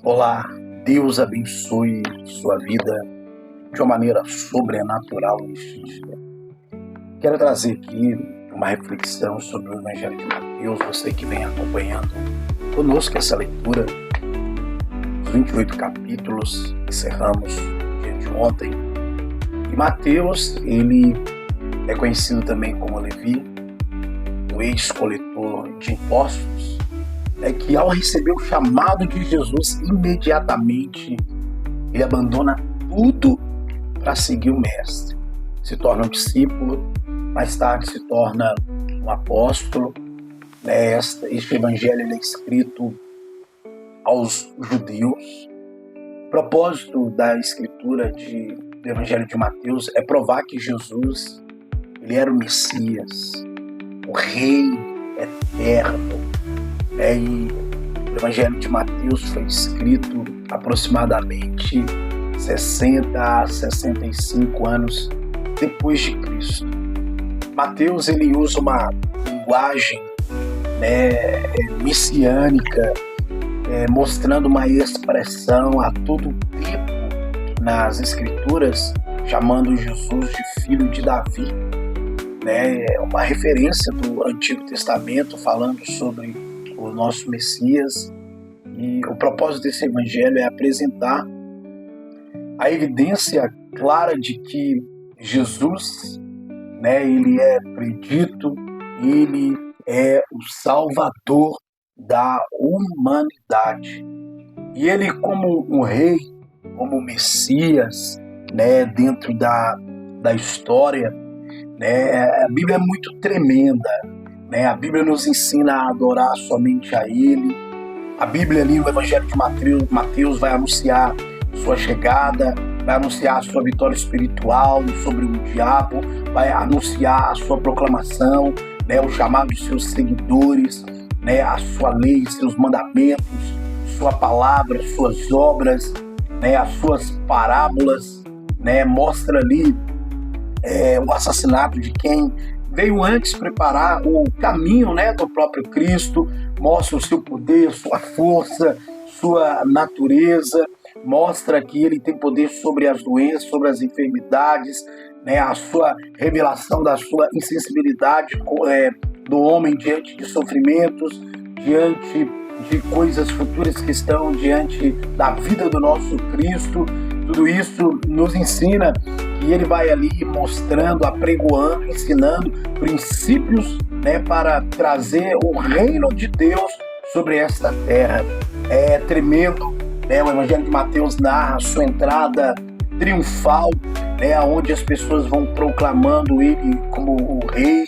Olá, Deus abençoe sua vida de uma maneira sobrenatural neste dia. Quero trazer aqui uma reflexão sobre o Evangelho de Mateus, você que vem acompanhando conosco essa leitura, os 28 capítulos, encerramos no dia de ontem. E Mateus, ele é conhecido também como Levi, o ex-coletor de impostos, que ao receber o chamado de Jesus, imediatamente ele abandona tudo para seguir o mestre. Se torna um discípulo, mais tarde se torna um apóstolo. Este evangelho é escrito aos judeus. O propósito da escritura do evangelho de Mateus é provar que Jesus ele era o Messias, o Rei eterno. E o Evangelho de Mateus foi escrito aproximadamente 60 a 65 anos depois de Cristo. Mateus ele usa uma linguagem messiânica, mostrando uma expressão a todo tempo nas Escrituras, chamando Jesus de filho de Davi. É uma referência do Antigo Testamento falando sobre o nosso Messias, e o propósito desse evangelho é apresentar a evidência clara de que Jesus, ele é predito, ele é o Salvador da humanidade. E ele como um rei, como um Messias, dentro da história, a Bíblia é muito tremenda. A Bíblia nos ensina a adorar somente a Ele. A Bíblia ali, o Evangelho de Mateus vai anunciar sua chegada, vai anunciar a sua vitória espiritual sobre o diabo, vai anunciar a sua proclamação, o chamado de seus seguidores, a sua lei, seus mandamentos, sua palavra, suas obras, as suas parábolas, mostra ali o assassinato de quem veio antes preparar o caminho do próprio Cristo, mostra o seu poder, sua força, sua natureza, mostra que ele tem poder sobre as doenças, sobre as enfermidades, a sua revelação da sua insensibilidade do homem diante de sofrimentos, diante de coisas futuras que estão diante da vida do nosso Cristo. Tudo isso nos ensina que ele vai ali mostrando, apregoando, ensinando princípios para trazer o reino de Deus sobre esta terra. É tremendo, o Evangelho de Mateus narra a sua entrada triunfal, onde as pessoas vão proclamando ele como o rei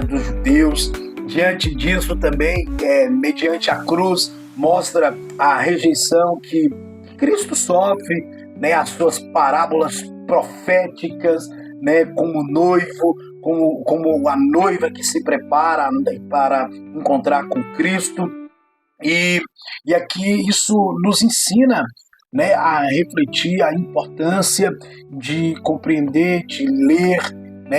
dos judeus. Diante disso também, mediante a cruz, mostra a rejeição que Cristo sofre, as suas parábolas proféticas, como noivo, como a noiva que se prepara para encontrar com Cristo. E aqui isso nos ensina a refletir a importância de compreender, de ler,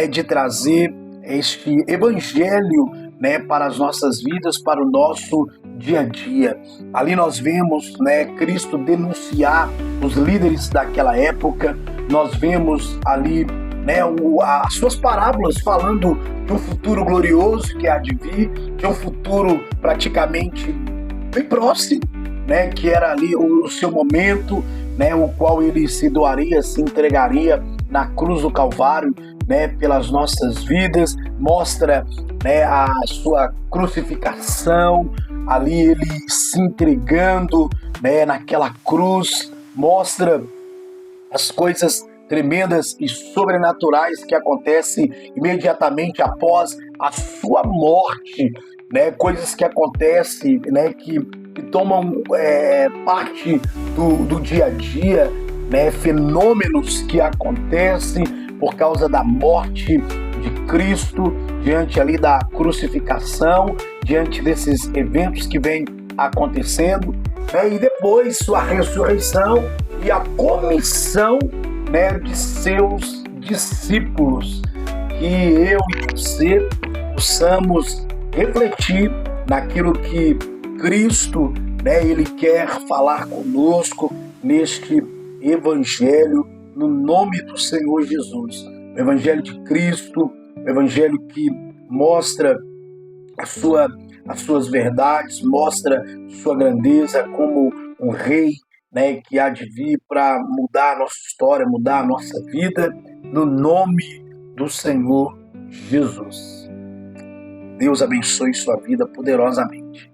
de trazer este evangelho para as nossas vidas, para o nosso dia a dia. Ali nós vemos Cristo denunciar os líderes daquela época, nós vemos ali as suas parábolas falando de um futuro glorioso que há de vir, de um futuro praticamente bem próximo, que era ali o seu momento, o qual ele se doaria, se entregaria na cruz do Calvário, pelas nossas vidas, mostra a sua crucificação, ali ele se entregando naquela cruz, mostra as coisas tremendas e sobrenaturais que acontecem imediatamente após a sua morte, coisas que acontecem, que tomam parte do dia a dia, fenômenos que acontecem por causa da morte de Cristo, diante ali da crucificação, diante desses eventos que vêm acontecendo, e depois sua ressurreição e a comissão de seus discípulos, que eu e você possamos refletir naquilo que Cristo né? Ele quer falar conosco neste Evangelho, no nome do Senhor Jesus. O Evangelho de Cristo, o Evangelho que mostra as suas verdades, mostra sua grandeza como um rei, né, que há de vir para mudar a nossa história, mudar a nossa vida, no nome do Senhor Jesus. Deus abençoe sua vida poderosamente.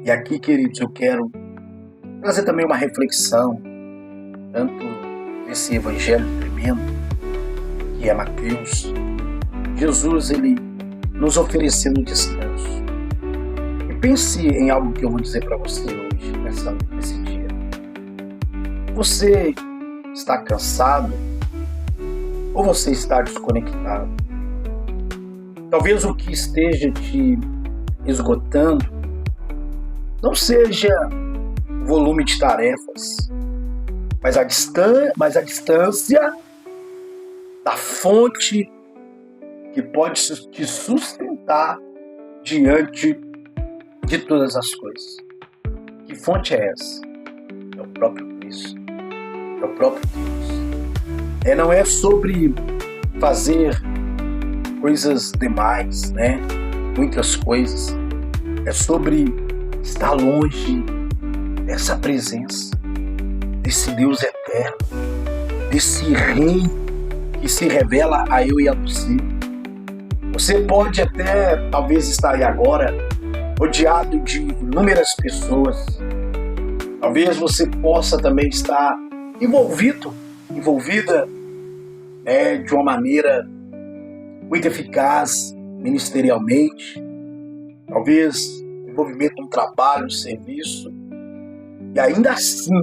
E aqui, queridos, eu quero trazer também uma reflexão, tanto desse evangelho tremendo, que é Mateus. Jesus, ele nos oferecendo descanso. E pense em algo que eu vou dizer para você hoje, nesse dia. Você está cansado ou você está desconectado? Talvez o que esteja te esgotando não seja o volume de tarefas, mas a distância da fonte que pode te sustentar diante de todas as coisas. Que fonte é essa? É o próprio Cristo. É o próprio Deus. Não é sobre fazer coisas demais, né? Muitas coisas. É sobre estar longe dessa presença, desse Deus eterno, desse Rei que se revela a eu e a você. Você pode até, talvez, estar aí agora, rodeado de inúmeras pessoas. Talvez você possa também estar envolvida, de uma maneira muito eficaz, ministerialmente. Talvez envolvimento no trabalho, no serviço. E ainda assim,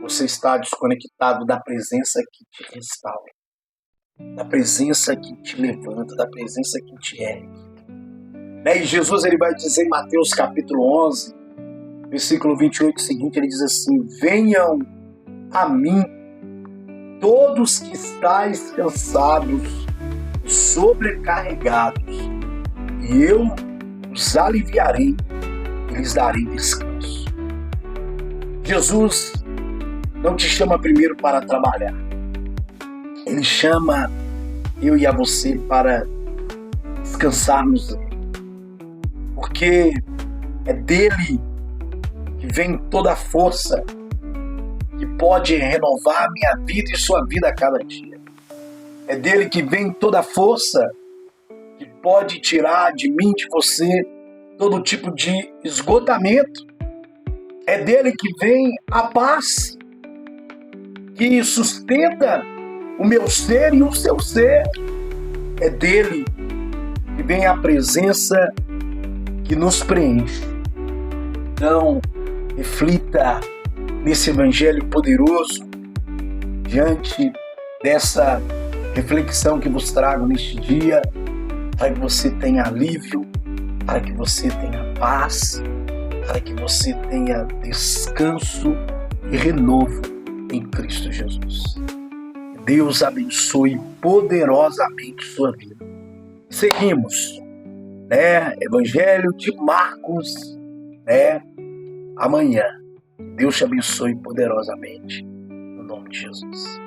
você está desconectado da presença que te restaura, da presença que te levanta, da presença que te ergue. E Jesus, ele vai dizer em Mateus capítulo 11, versículo 28 seguinte, ele diz assim: venham a mim todos que estáis cansados e sobrecarregados, e eu os aliviarei e lhes darei descanso. Jesus não te chama primeiro para trabalhar. Ele chama eu e a você para descansarmos nele. Porque é dele que vem toda a força que pode renovar a minha vida e sua vida a cada dia. É dele que vem toda a força que pode tirar de mim, de você, todo tipo de esgotamento. É dele que vem a paz que sustenta o meu ser e o seu ser. É dele que vem a presença que nos preenche. Então, reflita nesse evangelho poderoso diante dessa reflexão que vos trago neste dia, para que você tenha alívio, para que você tenha paz, para que você tenha descanso e renovo em Cristo Jesus. Deus abençoe poderosamente sua vida. Seguimos, Evangelho de Marcos, amanhã. Deus te abençoe poderosamente, no nome de Jesus.